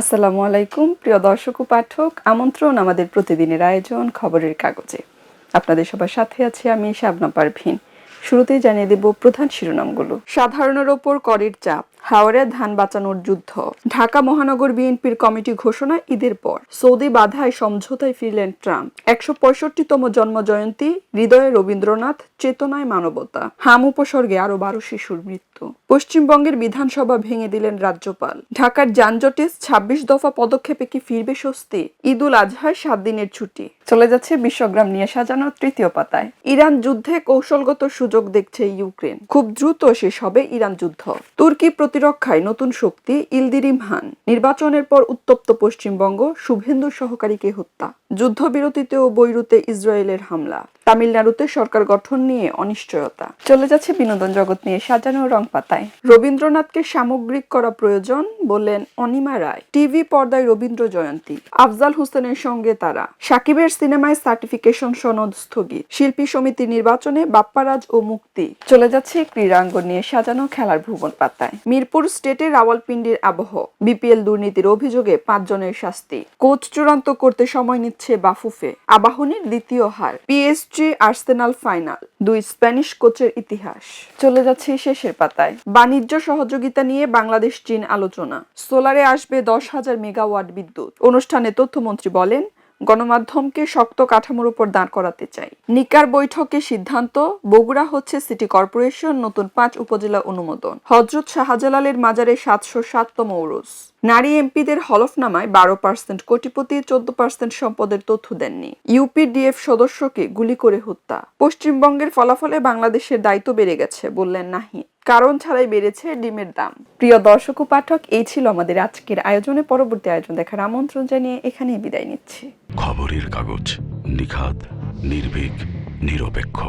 আসসালামু আলাইকুম প্রিয় দর্শক ও পাঠক, আমন্ত্রণ আমাদের প্রতিদিনের আয়োজন খবরের কাগজে। আপনাদের সবার সাথে আছি আমি শাবনা পারভীন। শুরুতেই জানিয়ে দেব প্রধান শিরোনামগুলো। সাধারণের ওপর করের চাপ, হাওরে ধান বাঁচানোর যুদ্ধ। ঢাকা মহানগর বিএনপির কমিটি ঘোষণা ঈদের পর। সৌদি বাধায় সমঝোতায় ফিরলেন ট্রাম্প। ১৬৫তম জন্মজয়ন্তী, হৃদয়ে রবীন্দ্রনাথ, চেতনায় মানবতা। হাম উপসর্গে আরো ১২ শিশুর মৃত্যু। পশ্চিমবঙ্গের বিধানসভা ভেঙে দিলেন রাজ্যপাল। ঢাকার যানজটে ২৬ দফা পদক্ষেপে কি ফিরবে স্বস্তি? ঈদ উল আজহায় ৭ দিনের ছুটি। চলে যাচ্ছে বিশ্বগ্রাম নিয়ে সাজানো তৃতীয় পাতায়। ইরান যুদ্ধে কৌশলগত সুযোগ দেখছে ইউক্রেন। খুব দ্রুত শেষ হবে ইরান যুদ্ধ। তুর্কি প্রতিরক্ষায় নতুন শক্তি, ইলদিরিম খান। নির্বাচনের পর উত্তপ্ত পশ্চিমবঙ্গ, শুভেন্দু সহকারীকে হত্যা। যুদ্ধবিরতিতে ও বৈরুতে ইসরায়েলের হামলা। তামিলনাড়ুতে সরকার গঠন নিয়ে অনিশ্চয়তা। চলে যাচ্ছে বিনোদন জগৎ নিয়ে সাজানো রং পাতায়। রবীন্দ্রনাথকে সামগ্রিক করা প্রয়োজন বললেন অনিমা রায়। টিভি পর্দায় রবীন্দ্র জয়ন্তী, আফজাল হোসেনের সঙ্গে তারা। সাকিবের সিনেমায় সার্টিফিকেশন সনদ স্থগিত। শিল্পী সমিতি নির্বাচনে বাপ্পারাজ ও মুক্তি। চলে যাচ্ছে ক্রীড়াঙ্গন নিয়ে সাজানো খেলার ভুবন পাতায়। মিরপুর স্টেটে রাওয়ালপিন্ডির আবহ। বিপিএল দুর্নীতির অভিযোগে ৫ জনের শাস্তি। কোচ চূড়ান্ত করতে সময় নিচ্ছে বাফুফে। আবাহনীর দ্বিতীয় হার। PSG Arsenal final. ২ স্প্যানিশ কোচের ইতিহাস। চলে যাচ্ছে শেষের পাতায়। বাণিজ্য সহযোগিতা নিয়ে বাংলাদেশ চীন আলোচনা। সোলারে আসবে ১০,০০০ মেগাওয়াট বিদ্যুৎ। অনুষ্ঠানে তথ্যমন্ত্রী বলেন, গণমাধ্যমকে শক্ত কাঠামোর উপর দাঁড় করাতে চাই। নিকার বৈঠকে সিদ্ধান্ত, বগুড়া হচ্ছে সিটি কর্পোরেশন, নতুন ৫ উপজেলা অনুমোদন। হযরত শাহজালালের মাজারে ৭০৭তম উরুস। নারী এমপিদের হলফনামায় ১২% কোটিপতি, ১৪% সম্পদের তথ্য দেননি। ইউপিডিএফ সদস্যকে গুলি করে হত্যা। পশ্চিমবঙ্গের ফলাফলে বাংলাদেশের দায়িত্ব বেড়ে গেছে বললেন নাহিদ। কারণ ছাড়াই বেড়েছে ডিমের দাম। প্রিয় দর্শক ও পাঠক, এই ছিল আমাদের আজকের আয়োজনে। পরবর্তী আয়োজন দেখার আমন্ত্রণ জানিয়ে এখানেই বিদায় নিচ্ছি। খবরের কাগজ, নিখাত, নির্ভীক, নিরপেক্ষ।